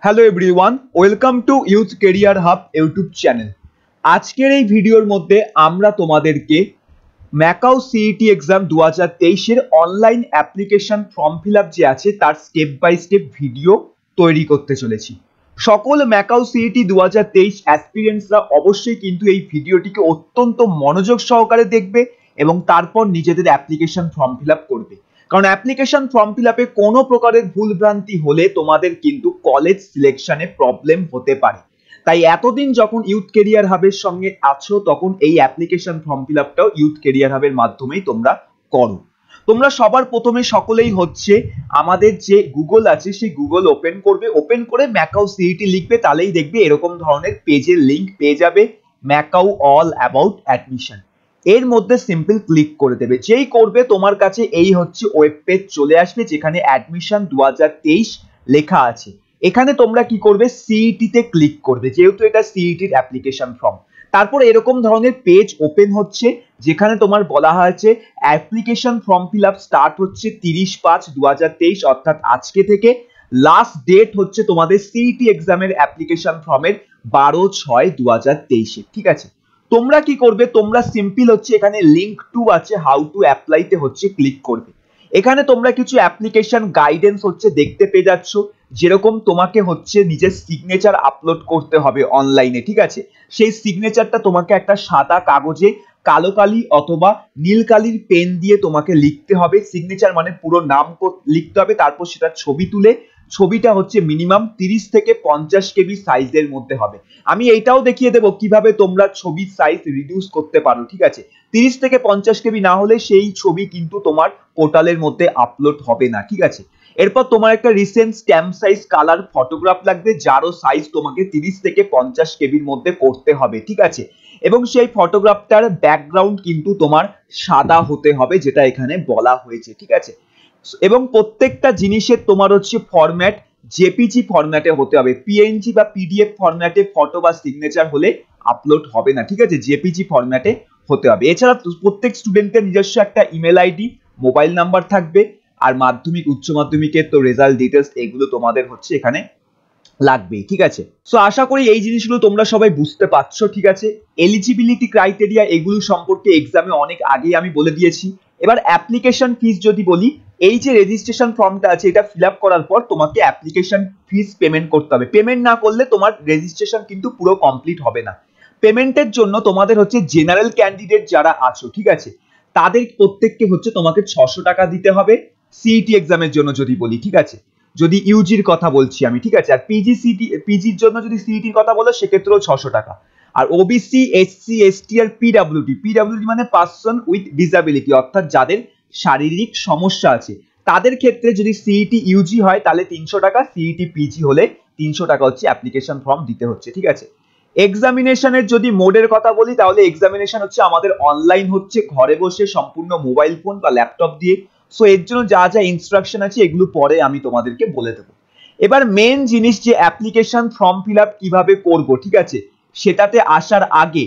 Hello everyone, welcome to youth career hub YouTube channel. আজকের এই ভিডিওর মধ্যে আমরা তোমাদেরকে macaw CET exam 2023 online application form fill up যে আছে তার স্টেপ বাই স্টেপ ভিডিও তৈরি করতে চলেছি। সকল ম্যাকাউ সিইটি 2023 অ্যাসপিরেন্টসরা অবশ্যই কিন্তু এই ভিডিওটিকে অত্যন্ত মনোযোগ সহকারে দেখবে এবং তারপর নিজেদের অ্যাপ্লিকেশন ফর্ম ফিল আপ করবে। কারণ অ্যাপ্লিকেশন ফর্ম ফিল আপে কোনো প্রকারের ভুলভ্রান্তি হলে তোমাদের কিন্তু কলেজ সিলেকশনে প্রবলেম হতে পারে। তাই এতদিন যখন ইউথ কেরিয়ার হাবের সঙ্গে আছো তখন এই অ্যাপ্লিকেশন ফর্ম ফিল আপটাও ইউথ কেরিয়ার হাবের মাধ্যমেই তোমরা করো। তোমরা সবার প্রথমে সকলেই হচ্ছে আমাদের যে গুগল আছে সেই গুগল ওপেন করবে, ওপেন করে ম্যাকাউ সিইটি লিখবে, তাহলেই দেখবে এরকম ধরনের পেজের লিংক পেয়ে যাবে, ম্যাকাউ অল অ্যাবাউট অ্যাডমিশন। এর মধ্যে সিম্পল ক্লিক করে দেবে, যেই করবে তোমার কাছে এই হচ্ছে ওয়েব পেজ চলে আসবে যেখানে অ্যাডমিশন 2023 লেখা আছে। এখানে তোমরা কি করবে, সিইটি তে ক্লিক করবে, যেহেতু এটা সিইটির অ্যাপ্লিকেশন ফর্ম। তারপর এরকম ধরনের পেজ ওপেন হচ্ছে যেখানে তোমার বলা হয়েছে application form fill up start হচ্ছে 30/5/2023 অর্থাৎ আজকে থেকে। লাস্ট ডেট হচ্ছে তোমাদের সিইটি এক্সামের অ্যাপ্লিকেশন ফর্মের 12/6/2023। ঠিক আছে, তোমরা কি করবে, তোমরা সিম্পল হচ্ছে এখানে লিংক টু আছে হাউ টু অ্যাপ্লাই তে হচ্ছে ক্লিক করবে। এখানে তোমরা কিছু অ্যাপ্লিকেশন গাইডেন্স হচ্ছে দেখতে পেয়ে যাচ্ছ, যেরকম তোমাকে হচ্ছে নিজের সিগনেচার আপলোড করতে হবে অনলাইনে। ঠিক আছে, সেই সিগনেচারটা তোমাকে একটা সাদা কাগজে কালো কালি অথবা নীল কালির পেন দিয়ে তোমাকে লিখতে হবে। সিগনেচার মানে পুরো নাম লিখতে হবে, তারপর সেটা ছবি তুলে, ছবিটা হচ্ছে মিনিমাম 30 থেকে 50 কেবি সাইজের মধ্যে হবে। আমি এইটাও দেখিয়ে দেবো কিভাবে তোমরা ছবির সাইজ রিডিউস করতে পারো। ঠিক আছে, 30 থেকে 50 কেবি না হলে সেই ছবি কিন্তু তোমার পোর্টালের মধ্যে আপলোড হবে না। ঠিক আছে, এরপর তোমার একটা recent stamp size colour photograph লাগবে, যারও সাইজ তোমাকে 30 থেকে 50 কেবির মধ্যে করতে হবে। ঠিক আছে, এবং সেই ফটোগ্রাফটার ব্যাকগ্রাউন্ড কিন্তু তোমার সাদা হতে হবে, যেটা এখানে বলা হয়েছে। ঠিক আছে, এবং প্রত্যেকটা জিনিসের তোমার হচ্ছে ফরম্যাট জেপিজি ফরম্যাটে হতে হবে, পিএনজি বা পিডিএফ ফরম্যাটে ফটো বা সিগনেচার হলে আপলোড হবে না। ঠিক আছে, জেপিজি ফরম্যাটে হতে হবে। এছাড়া প্রত্যেক স্টুডেন্টের নিজস্ব একটা ইমেল আইডি, মোবাইল নাম্বার থাকবে, আর মাধ্যমিক উচ্চ মাধ্যমিকের তো রেজাল্ট ডিটেলস এগুলো তোমাদের হচ্ছে এখানে লাগবেই। ঠিক আছে, সো আশা করি এই জিনিসগুলো তোমরা সবাই বুঝতে পারছো। ঠিক আছে, এলিজিবিলিটি ক্রাইটেরিয়া এগুলো সম্পর্কে এক্সামে অনেক আগেই আমি বলে দিয়েছি। এবার অ্যাপ্লিকেশন ফিস যদি বলি, এই যে রেজিস্ট্রেশন ফর্মটা আছে এটা ফিল আপ করার পর তোমাকে অ্যাপ্লিকেশন ফিস পেমেন্ট করতে হবে। পেমেন্ট না করলে তোমার রেজিস্ট্রেশন কিন্তু পুরো কমপ্লিট হবে না। পেমেন্টের জন্য তোমাদের হচ্ছে জেনারেল ক্যান্ডিডেট যারা আছো, ঠিক আছে, তাদের প্রত্যেককে হচ্ছে তোমাকে 600 টাকা দিতে হবে সিইটি এক্সামের জন্য যদি বলি। ঠিক আছে, যদি ইউজির কথা বলছি আমি। ঠিক আছে, আর পিজির জন্য যদি সিইটির কথা বলো সেক্ষেত্রেও 600 টাকা। আর ওবিসি, এসসি, এসটি আর পিডব্লিউডি মানে পারসন উইথ ডিসএবিলিটি, অর্থাৎ যাদের শারীরিক সমস্যা আছে, তাদের ক্ষেত্রে যদি সিইটি ইউজি হয় তাহলে 300 টাকা, সিইটি পিজি হলে 300 টাকা হচ্ছে অ্যাপ্লিকেশন ফর্ম দিতে হচ্ছে। ঠিক আছে, এক্সামিনেশনের যদি মোডের কথা বলি তাহলে এক্সামিনেশন হচ্ছে আমাদের অনলাইন হচ্ছে, ঘরে বসে সম্পূর্ণ মোবাইল ফোন বা ল্যাপটপ দিয়ে। সো এর জন্য যা যা ইনস্ট্রাকশন আছে এগুলো পরে আমি তোমাদেরকে বলে দেবো। এবার মেন জিনিস যে অ্যাপ্লিকেশন ফর্ম ফিল আপ কিভাবে করবো, ঠিক আছে, সেটাতে আসার আগে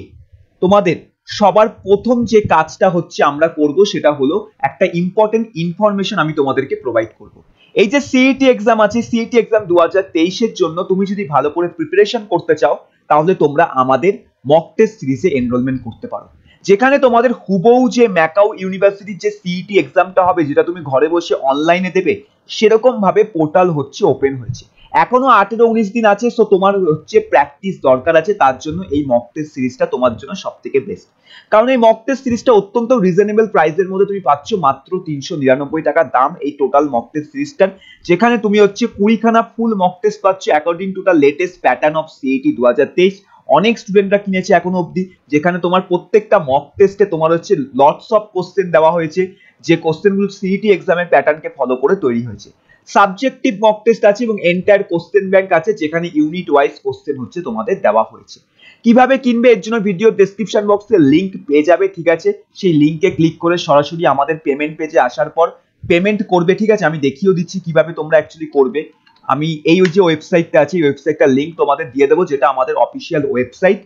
তোমাদের সবার প্রথম যে কাজটা হচ্ছে আমরা করব সেটা হলো একটা ইম্পর্টেন্ট ইনফরমেশন আমি তোমাদেরকে প্রোভাইড করব। এই যে সিইটি এক্সাম আছে, সিইটি এক্সাম 2023 এর জন্য তুমি যদি ভালো করে প্রিপারেশন করতে চাও তাহলে তোমরা আমাদের মক টেস্ট সিরিজে এনরোলমেন্ট করতে পারো, যেখানে তোমাদের হুবহু যে ম্যাকাউ ইউনিভার্সিটির যে সিইটি এক্সামটা হবে যেটা তুমি ঘরে বসে অনলাইনে দেবে, সেরকম ভাবে পোর্টাল হচ্ছে ওপেন হয়েছে। এখনো 18-19 দিন আছে, সো তোমার হচ্ছে প্র্যাকটিস দরকার আছে, তার জন্য এই মক টেস্ট সিরিজটা তোমার জন্য সবথেকে বেস্ট। কারণ এই মক টেস্ট সিরিজটা অত্যন্ত রিজনেবল প্রাইসের মধ্যে তুমি পাচ্ছ, মাত্র 399 টাকা দাম এই টোটাল মক টেস্ট সিরিজটার, যেখানে তুমি হচ্ছে 20খানা ফুল মক টেস্ট পাচ্ছ according to the latest pattern of CET 2023। অনেক স্টুডেন্টরা কিনেছে এখনো অবধি, যেখানে তোমার প্রত্যেকটা মক টেস্টে তোমার হচ্ছে লটস অফ কোশ্চেন দেওয়া হয়েছে, যে কোশ্চেনগুলো সিইটি এক্সামের প্যাটার্নকে ফলো করে তৈরি হয়েছে। সাবজেক্টিভ মক টেস্ট আছে এবং এন্টায়ার কোশ্চেন ব্যাংক আছে, যেখানে ইউনিট ওয়াইজ কোশ্চেন হচ্ছে তোমাদের দেওয়া হয়েছে। কিভাবে কিনবে এর জন্য ভিডিও ডেসক্রিপশন বক্সে লিংক পেয়ে যাবে। ঠিক আছে, সেই লিংকে ক্লিক করে সরাসরি আমাদের পেমেন্ট পেজে আসার পর পেমেন্ট করবে। ঠিক আছে, আমি দেখিয়ে দিচ্ছি কিভাবে তোমরা অ্যাকচুয়ালি করবে। আমি এই যে ওয়েবসাইটটা আছে এই ওয়েবসাইটটার লিংক তোমাদের দিয়ে দেবো, যেটা আমাদের অফিসিয়াল ওয়েবসাইট।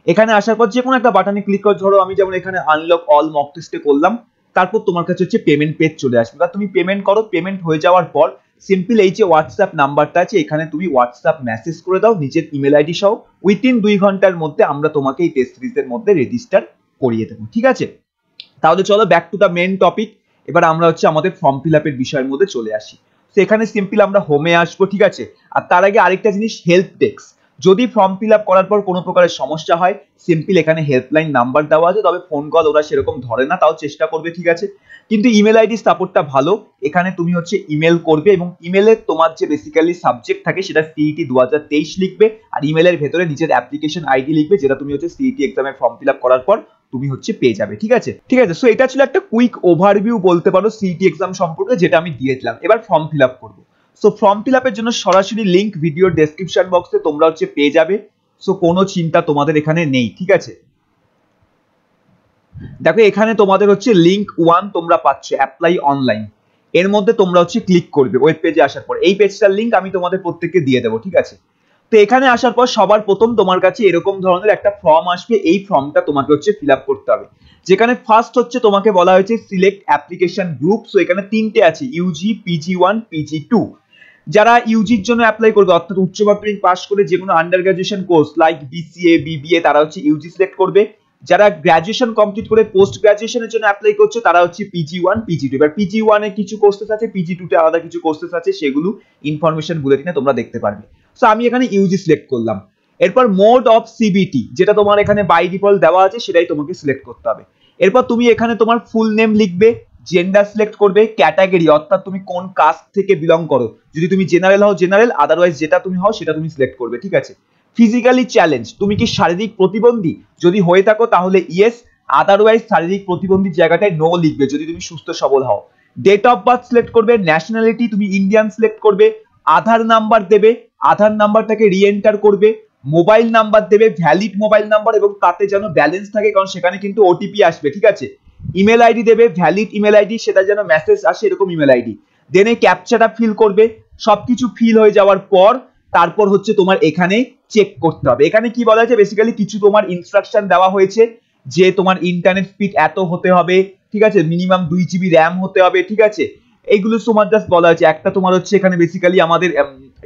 এখানে আসার পর যে কোনো একটা বাটনে ক্লিক করে, ধরো আমি যেমন এখানে আনলক অল মক টেস্টে করলাম, তারপর তোমার কাছে হচ্ছে পেমেন্ট পেজ চলে আসবে। তুমি পেমেন্ট করো, পেমেন্ট হয়ে যাওয়ার পর সিম্পল এই যে হোয়াটসঅ্যাপ নাম্বারটা আছে এখানে তুমি হোয়াটসঅ্যাপ মেসেজ করে দাও নিজের ইমেল আইডি সহ, উইথিন 2 ঘন্টার মধ্যে আমরা তোমাকে এই টেস্ট সিরিজের মধ্যে রেজিস্টার করিয়ে দেবো। ঠিক আছে, তাহলে চলো back to the main topic. এবার আমরা হচ্ছে আমাদের ফর্ম ফিল আপের বিষয়ের মধ্যে চলে আসি। তো এখানে সিম্পল আমরা হোমে আসবো, ঠিক আছে। আর তার আগে আরেকটা জিনিস, হেল্প ডেস্ক। যদি ফর্ম ফিল আপ করার পর কোনো প্রকারের সমস্যা হয়, সিম্পল এখানে হেল্পলাইন নাম্বার দেওয়া আছে, তবে ফোন কল ওরা সেরকম ধরে না, তাও চেষ্টা করবে, ঠিক আছে। কিন্তু ইমেল আইডি সাপোর্টটা ভালো। এখানে তুমি হচ্ছে ইমেল করবে এবং ইমেলে তোমার যে বেসিক্যালি সাবজেক্ট থাকে সেটা সিইটি 2023 লিখবে, আর ইমেলের ভেতরে নিজের অ্যাপ্লিকেশন আইডি লিখবে, যেটা তুমি হচ্ছে সিইটি এক্সামের ফর্ম ফিল আপ করার পর তুমি হচ্ছে পেয়ে যাবে। ঠিক আছে, ঠিক আছে। সো এটা ছিল একটা কুইক ওভারভিউ বলতে পারো সিইটি এক্সাম সম্পর্কে, যেটা আমি দিয়েছিলাম। এবার ফর্ম ফিল আপ করবো। সো ফর্ম ফিল আপের জন্য সরাসরি লিংক ভিডিওর ডেসক্রিপশন বক্সে তোমরা হচ্ছে পেয়ে যাবে। সো কোনো চিন্তা তোমাদের এখানে নেই, ঠিক আছে। দেখো এখানে তোমাদের হচ্ছে লিংক 1 তোমরা পাচ্ছ, অ্যাপ্লাই অনলাইন। এর মধ্যে তোমরা হচ্ছে ক্লিক করবে ওয়েব পেজে আসার পর। এই পেজটার লিংক আমি তোমাদের প্রত্যেককে দিয়ে দেবো, ঠিক আছে। তো এখানে আসার পর সবার প্রথম তোমার কাছে এরকম ধরনের একটা ফর্ম আসবে। এই ফর্মটা তোমাকে হচ্ছে ফিল আপ করতে হবে, যেখানে ফার্স্ট হচ্ছে তোমাকে বলা হয়েছে সিলেক্ট অ্যাপ্লিকেশন গ্রুপ। সো এখানে 3টে আছে, ইউজি, PG1, PG2। যারা ইউজির জন্য অ্যাপ্লাই করবে, অর্থাৎ উচ্চ মাধ্যমিক পাস করে যে কোনো under graduation course like BCA, BBA, তারা হচ্ছে ইউজি সিলেক্ট করবে। যারা গ্রাজুয়েশন কমপ্লিট করে পোস্ট গ্রাজুয়েশনের জন্য অ্যাপ্লাই করছে তারা হচ্ছে PG1, PG2। এবার PG1 এ কিছু কোর্সেস আছে, PG2 তে আলাদা কিছু কোর্সেস আছে, সেগুলো ইনফরমেশন বুলেটিনে তোমরা দেখতে পারবে। সো আমি এখানে ইউজি সিলেক্ট করলাম। এরপর মোড অফ CBT, যেটা তোমার এখানে বাই ডিফল্ট দেওয়া আছে, সেটাই তোমাকে সিলেক্ট করতে হবে। এরপর তুমি এখানে তোমার ফুল নেম লিখবে, জেন্ডার সিলেক্ট করবে, ক্যাটাগরি অর্থাৎ তুমি কোন কাস্ট থেকে বিলং করো, যদি তুমি জেনারেল হও জেনারেল, আদারওয়াইজ যেটা তুমি হও সেটা তুমি সিলেক্ট করবে, ঠিক আছে। ফিজিক্যালি চ্যালেঞ্জ, তুমি কি শারীরিক প্রতিবন্ধী, যদি হয়ে থাকো তাহলে ইয়েস, আদারওয়াইজ শারীরিক প্রতিবন্ধীর জায়গাটায় নো লিখবে যদি তুমি সুস্থ সবল হও। ডেট অফ বার্থ সিলেক্ট করবে, ন্যাশনালিটি তুমি ইন্ডিয়ান সিলেক্ট করবে, আধার নাম্বার দেবে, আধার নাম্বারটাকে রিএন্টার করবে, মোবাইল নাম্বার দেবে, ভ্যালিড মোবাইল নাম্বার, এবং তাতে যেন ব্যালেন্স থাকে, কারণ সেখানে কিন্তু ওটিপি আসবে, ঠিক আছে। ইমেল আইডি দেবে, ভ্যালিড ইমেল আইডি, সেটা যেন মেসেজ আসে এরকম ইমেল আইডি। দেন এই ক্যাপচাটা ফিল করবে। সবকিছু ফিল হয়ে যাওয়ার পর তারপর হচ্ছে তোমার এখানে চেক করতে হবে। এখানে কি বলা হয়েছে, বেসিক্যালি কিছু তোমার ইনস্ট্রাকশন দেওয়া হয়েছে, যে তোমার ইন্টারনেট স্পিড এত হতে হবে, ঠিক আছে, মিনিমাম 2 GB র্যাম হতে হবে, ঠিক আছে। এইগুলো তোমার জাস্ট বলা হয়েছে। একটা তোমার হচ্ছে এখানে বেসিক্যালি আমাদের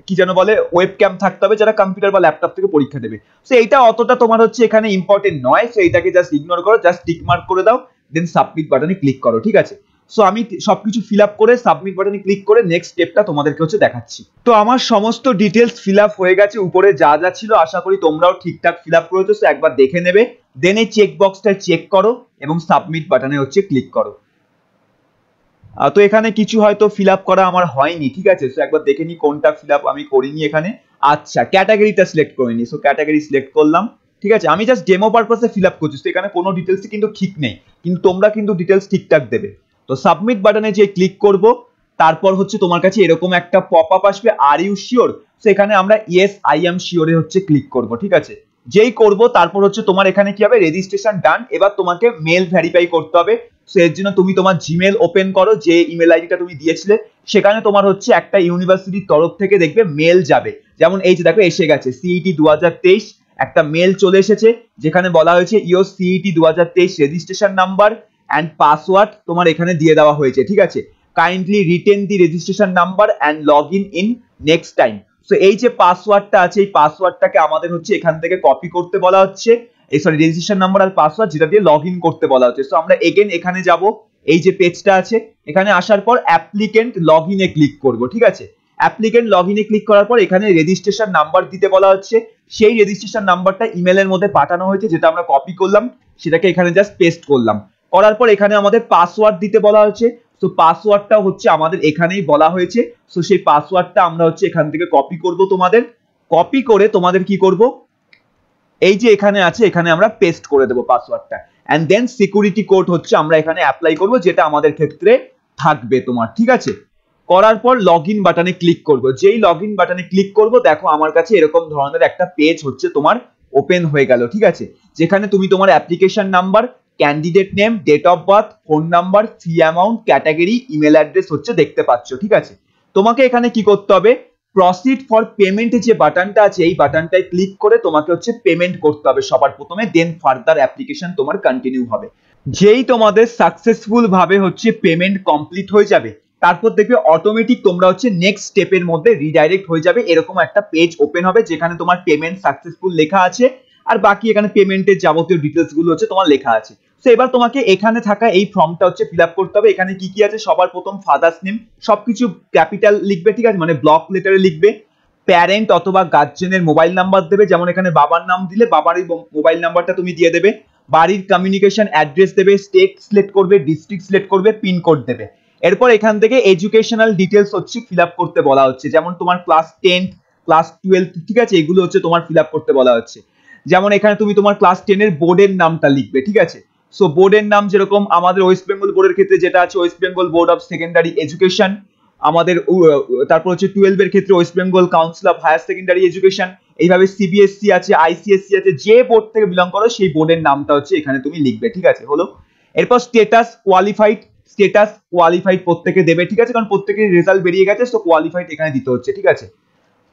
কি যেন বলে, ওয়েব ক্যাম থাকতে হবে, যারা কম্পিউটার বা ল্যাপটপ থেকে পরীক্ষা দেবে। সো এইটা অতটা তোমার হচ্ছে এখানে ইম্পর্টেন্ট নয়, সো এইটাকে জাস্ট ইগনোর করো, জাস্ট টিক মার্ক করে দাও, দেন সাবমিট বাটনে ক্লিক করো, ঠিক আছে। সো আমি সবকিছু ফিল আপ করে সাবমিট বাটনে ক্লিক করে নেক্সট স্টেপটা তোমাদেরকে হচ্ছে দেখাচ্ছি। তো আমার সমস্ত ডিটেলস ফিল আপ হয়ে গেছে, উপরে যা যা ছিল আশা করি তোমরাও ঠিকঠাক ফিল আপ করেছো। সো একবার দেখে নেবে, দেন এই চেক বক্সটা চেক করো এবং সাবমিট বাটনে হচ্ছে ক্লিক করো। তো এখানে কিছু হয়তো ফিল আপ করা আমার হয়নি, ঠিক আছে। সো একবার দেখে নি কোনটা ফিল আপ আমি করিনি এখানে। আচ্ছা, ক্যাটাগরিটা সিলেক্ট করে নি। সো ক্যাটাগরি সিলেক্ট করলাম, ঠিক আছে। আমি জাস্ট ডেমো পারপাসে ফিল আপ করছি, তো এখানে কোনো ডিটেলস কিন্তু ঠিক নেই, কিন্তু তোমরা কিন্তু ডিটেলস ঠিকঠাক দেবে। তো সাবমিট বাটনে যে ক্লিক করব, তারপর হচ্ছে তোমার কাছে এরকম একটা পপ আপ আসবে, আর ইউ শিওর। সো এখানে আমরা ইয়েস আই এম শিওরে হচ্ছে ক্লিক করব, ঠিক আছে। যেই করব তারপর হচ্ছে তোমার এখানে কি হবে, রেজিস্ট্রেশন ডান। এবার তোমাকে মেল ভেরিফাই করতে হবে। সো এর জন্য তুমি তোমার জিমেল ওপেন করো, যে ইমেল আইডিটা তুমি দিয়েছিলে, সেখানে তোমার হচ্ছে একটা ইউনিভার্সিটির তরফ থেকে দেখবে মেল যাবে। যেমন এই যে দেখো এসে গেছে, সিইটি 2023 একটা মেল চলে এসেছে, যেখানে বলা হয়েছে your CET 2023 registration number and password তোমার এখানে দিয়ে দেওয়া হয়েছে, ঠিক আছে। Kindly written the registration number and log in next time. So এই যে পাসওয়ার্ডটা আছে, এই পাসওয়ার্ডটাকে আমাদের হচ্ছে এখান থেকে কপি করতে বলা হচ্ছে, এই সরি রেজিস্ট্রেশন নাম্বার আর পাসওয়ার্ড, যেটা দিয়ে লগ ইন করতে বলা হচ্ছে। সো আমরা এগেন এখানে যাব, এই যে পেজটা আছে এখানে আসার পর অ্যাপ্লিকেন্ট লগ ইনে ক্লিক করব, ঠিক আছে। অ্যাপ্লিকেন্ট লগ ইনে ক্লিক করার পর এখানে রেজিস্ট্রেশন নাম্বার দিতে বলা হচ্ছে। সেই রেজিস্ট্রেশন নাম্বারটা ইমেলের মধ্যে পাঠানো হয়েছে, যেটা আমরা কপি করলাম, সেটাকে এখানে জাস্ট পেস্ট করলাম। করার পর এখানে আমাদের পাসওয়ার্ড দিতে বলা হচ্ছে। সো পাসওয়ার্ডটা হচ্ছে আমাদের এখানেই বলা হয়েছে। সো সেই পাসওয়ার্ডটা আমরা হচ্ছে এখান থেকে কপি করব, তোমাদের কপি করে তোমাদের কি করব, এই যে এখানে আছে এখানে আমরা পেস্ট করে দেব পাসওয়ার্ডটা, এন্ড দেন সিকিউরিটি কোড হচ্ছে আমরা এখানে অ্যাপ্লাই করব, যেটা আমাদের ক্ষেত্রে থাকবে তোমার, ঠিক আছে। করার পর লগইন বাটনে ক্লিক করব। যেই লগইন বাটনে ক্লিক করব, দেখো আমার কাছে এরকম ধরনের একটা পেজ হচ্ছে তোমার ওপেন হয়ে গেল, ঠিক আছে। যেখানে তুমি তোমার application number, candidate name, date of birth, phone number, fee amount, category, email address হচ্ছে দেখতে পাচ্ছ, ঠিক আছে। তোমাকে এখানে কি করতে হবে, প্রসিড ফর পেমেন্ট যে বাটনটা আছে, এই বাটনটায় ক্লিক করে তোমাকে হচ্ছে পেমেন্ট করতে হবে সবার প্রথমে, দেন ফার্দার অ্যাপ্লিকেশন তোমার কন্টিনিউ হবে। যেই তোমাদের সাকসেসফুল ভাবে হচ্ছে পেমেন্ট কমপ্লিট হয়ে যাবে, তারপর দেখবে অটোমেটিক তোমরা হচ্ছে নেক্সট স্টেপের মধ্যে রিডাইরেক্ট হয়ে যাবে, এরকম একটা পেজ ওপেন হবে যেখানে তোমার পেমেন্ট সাকসেসফুল লেখা আছে আর বাকি এখানে পেমেন্টের যাবতীয় ডিটেলস গুলো হচ্ছে তোমার লেখা আছে। তো এবার তোমাকে এখানে থাকা এই ফর্মটা হচ্ছে ফিল আপ করতে হবে। এখানে কি কি আছে, সবার প্রথম ফাদার্স নেম সবকিছু ক্যাপিটাল লিখবে, ঠিক আছে, মানে ব্লক লেটারে লিখবে। প্যারেন্ট অথবা গার্জেনের মোবাইল নাম্বার দেবে, যেমন এখানে বাবার নাম দিলে বাবারই মোবাইল নাম্বারটা তুমি দিয়ে দেবে। বাড়ির কমিউনিকেশন অ্যাড্রেস দেবে, স্টেট সিলেক্ট করবে, ডিস্ট্রিক্ট সিলেক্ট করবে, পিনকোড দেবে। এরপর এখান থেকে এডুকেশনাল ডিটেলস হচ্ছে ফিল আপ করতে বলা হচ্ছে, যেমন তোমার ক্লাস 10 ক্লাস 12, ঠিক আছে, এগুলো হচ্ছে তোমার ফিল আপ করতে বলা হচ্ছে। যেমন এখানে তুমি তোমার ক্লাস 10 এর বোর্ডের নামটা লিখবে, ঠিক আছে। সো বোর্ডের নাম যেরকম আমাদের ওয়েস্ট বেঙ্গল বোর্ডের ক্ষেত্রে যেটা আছে West Bengal board of secondary education, আমাদের তারপর হচ্ছে 12 এর ক্ষেত্রে West Bengal council of higher secondary education, এইভাবে সিবিএসসি আছে, আইসিএসসি আছে, যে বোর্ড থেকে বিলং করো সেই বোর্ডের নামটা হচ্ছে এখানে তুমি লিখবে, ঠিক আছে, হলো। এরপর স্টেটাস কোয়ালিফাইড প্রত্যেকে দেবে, ঠিক আছে, কারণ প্রত্যেকের রেজাল্ট বেরিয়ে গেছে, তো কোয়ালিফাইড এখানে দিতে হচ্ছে, ঠিক আছে।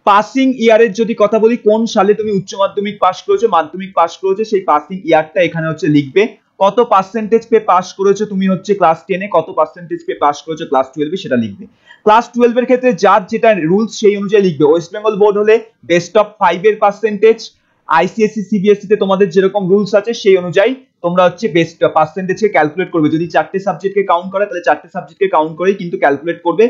পাসিং ইয়ারের যদি কথা বলি, কোন সালে তুমি উচ্চ মাধ্যমিক পাস করেছো, মাধ্যমিক পাস করেছো, সেই পাসিং ইয়ারটা এখানে হচ্ছে লিখবে। কত পার্সেন্টেজ পে পাস করেছো তুমি হচ্ছে ক্লাস 10 এ, কত পার্সেন্টেজ পে পাস করেছো ক্লাস 12 এ সেটা লিখবে। ক্লাস 12 এর ক্ষেত্রে যার যেটা রুলস সেই অনুযায়ী লিখবে। ওয়েস্ট বেঙ্গল বোর্ড হলে বেস্ট অফ 5 এর পার্সেন্টেজ, আইসিএসসি সিবিএসসি তে তোমাদের যেরকম রুলস আছে সেই অনুযায়ী তোমরা হচ্ছে বেস্ট পার্সেন্টেজকে ক্যালকুলেট করবে। যদি 4টে সাবজেক্টকে কাউন্ট করে তাহলে 4টে সাবজেক্টকে কাউন্ট করেই কিন্তু ক্যালকুলেট করবে,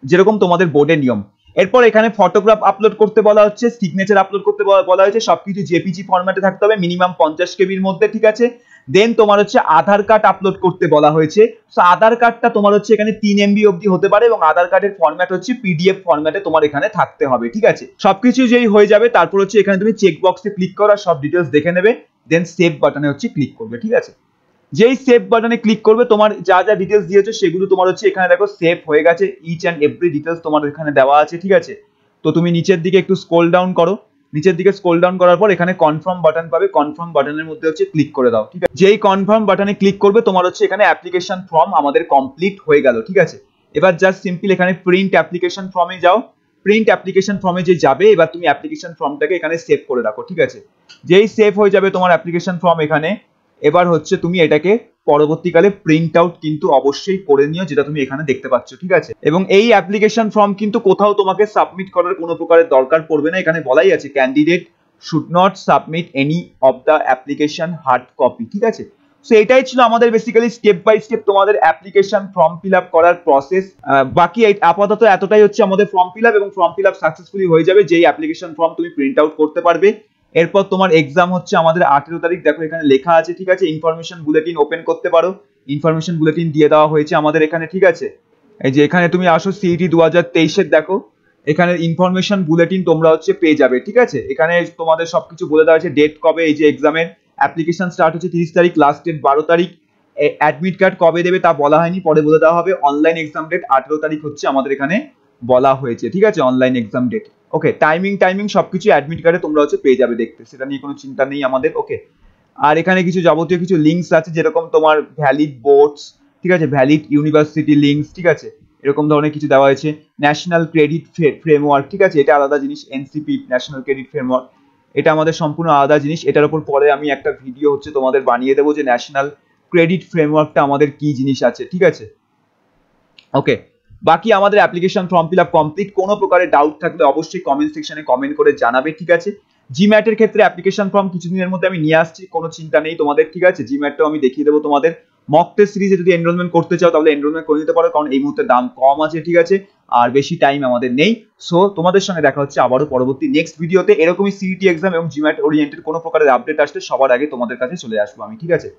যেরকম তোমাদের বোর্ডের নিয়ম। এরপর এখানে ফটোগ্রাফ আপলোড করতে বলা হচ্ছে, সিগনেচার আপলোড করতে বলা হয়েছে, সবকিছু জেপিজি ফরম্যাটে থাকতে হবে, মিনিমাম 50 কেবির মধ্যে, ঠিক আছে। দেন তোমার হচ্ছে আধার কার্ড আপলোড করতে বলা হয়েছে। সো আধার কার্ডটা তোমার হচ্ছে এখানে 3 MB অবধি হতে পারে এবং আধার কার্ডের ফরম্যাট হচ্ছে পিডিএফ ফরম্যাটে তোমার এখানে থাকতে হবে, ঠিক আছে। সবকিছু যেই হয়ে যাবে তারপর হচ্ছে এখানে তুমি চেক বক্সে ক্লিক করো, সব ডিটেলস দেখে নেবে, দেন সেভ বাটনে হচ্ছে ক্লিক করবে, ঠিক আছে। যেই সেভ বাটনে ক্লিক করবে তোমার যা যা ডিটেলস দিয়েছো সেগুলো তোমার হচ্ছে এখানে দেখো সেভ হয়ে গেছে, ইচ অ্যান্ড এভরি ডিটেলস তোমার এখানে দেওয়া আছে, ঠিক আছে। তো তুমি নিচের দিকে একটু স্ক্রল ডাউন করো, নিচের দিকে স্ক্রল ডাউন করার পর এখানে কনফার্ম বাটন পাবে, কনফার্ম বাটনের মধ্যে হচ্ছে ক্লিক করে দাও, ঠিক আছে। যেই কনফার্ম বাটনে ক্লিক করবে তোমার হচ্ছে এখানে অ্যাপ্লিকেশন ফর্ম আমাদের কমপ্লিট হয়ে গেল, ঠিক আছে। এবার জাস্ট সিম্পল এখানে প্রিন্ট অ্যাপ্লিকেশন ফর্মে যাও, প্রিন্ট অ্যাপ্লিকেশন ফর্মে যে যাবে এবার তুমি অ্যাপ্লিকেশন ফর্মটাকে এখানে সেভ করে রাখো, ঠিক আছে। যেই সেভ হয়ে যাবে তোমার অ্যাপ্লিকেশন ফর্ম এখানে, এবার হচ্ছে তুমি এটাকে পরবর্তীকালে প্রিন্ট আউট কিন্তু অবশ্যই করে নিও, যেটা তুমি এখানে দেখতে পাচ্ছ, ঠিক আছে। এবং এই অ্যাপ্লিকেশন ফর্ম কিন্তু কোথাও তোমাকে সাবমিট করার কোনো প্রকারের দরকার পড়বে না, এখানে বলাই আছে candidate should not submit any of the application hard copy, ঠিক আছে। সো এটাই ছিল আমাদের বেসিক্যালি স্টেপ বাই স্টেপ তোমাদের অ্যাপ্লিকেশন ফর্ম ফিল আপ করার প্রসেস। বাকি আপাতত এতটাই হচ্ছে আমাদের ফর্ম ফিল আপ, এবং ফর্ম ফিল আপ সাকসেসফুলি হয়ে যাবে যেই অ্যাপ্লিকেশন ফর্ম তুমি প্রিন্ট আউট করতে পারবে। এরপর তোমার এক্সাম হচ্ছে আমাদের 18 তারিখ, দেখো এখানে লেখা আছে, ঠিক আছে। ইনফরমেশন বুলেটিন ওপেন করতে পারো, ইনফরমেশন বুলেটিন দিয়ে দেওয়া হয়েছে আমাদের এখানে, ঠিক আছে। এই যে এখানে তুমি আসো সিইটি 2023 এর দেখো এখানে ইনফরমেশন বুলেটিন তোমরা হচ্ছে পেয়ে যাবে, ঠিক আছে। এখানে তোমাদের সবকিছু বলে দেওয়া আছে, ডেট কবে, এই যে এক্সামের অ্যাপ্লিকেশন স্টার্ট হচ্ছে 30 তারিখ, লাস্ট ডেট 12 তারিখ, অ্যাডমিট কার্ড কবে দেবে তা বলা হয়নি, পরে বলে দেওয়া হবে। অনলাইন এক্সাম ডেট 18 তারিখ হচ্ছে আমাদের এখানে বলা হয়েছে, ঠিক আছে, অনলাইন এক্সাম ডেট। ওকে, টাইমিং সবকিছু অ্যাডমিট কার্ডে তোমরা হচ্ছে পেয়ে যাবে দেখতে, সেটা নিয়ে কোনো চিন্তা নেই আমাদের। ওকে, আর এখানে কিছু যাবতীয় কিছু লিঙ্কস আছে, যেরকম তোমার ভ্যালিড বোর্ডস, ঠিক আছে, ভ্যালিড ইউনিভার্সিটি লিঙ্কস, ঠিক আছে, এরকম ধরনের কিছু দেওয়া হয়েছে। ন্যাশনাল ক্রেডিট ফ্রেমওয়ার্ক, ঠিক আছে, এটা আলাদা জিনিস, এনসিপি ন্যাশনাল ক্রেডিট ফ্রেমওয়ার্ক, এটা আমাদের সম্পূর্ণ আলাদা জিনিস। এটার উপর পরে আমি একটা ভিডিও হচ্ছে তোমাদের বানিয়ে দেবো যে ন্যাশনাল ক্রেডিট ফ্রেমওয়ার্কটা আমাদের কি জিনিস আছে, ঠিক আছে। ওকে, বাকি আমাদের application form fill up complete. কোনো প্রকারের ডাউট থাকলে অবশ্যই কমেন্ট সেকশনে কমেন্ট করে জানাবে, ঠিক আছে। জিম্যাট এর ক্ষেত্রে অ্যাপ্লিকেশন ফর্ম কিছুদিনের মধ্যে আমি নিয়ে আসছি, কোনো চিন্তা নেই তোমাদের, ঠিক আছে। জিম্যাটটাও আমি দেখিয়ে দেবো তোমাদের। মক টেস্ট সিরিজে যদি এনরোলমেন্ট করতে চাও তাহলে এনরোলমেন্ট করে নিতে পারো, কারণ এই মুহূর্তে দাম কম আছে, ঠিক আছে, আর বেশি টাইম আমাদের নেই। সো তোমাদের সঙ্গে দেখা হচ্ছে আবারও পরবর্তী নেক্সট ভিডিওতে। এরকমই সিইটি এক্সাম এবং জিম্যাট ওরিয়েন্টেড কোনো প্রকারের আপডেট আসলে সবার আগে তোমাদের কাছে চলে আসবো আমি, ঠিক আছে।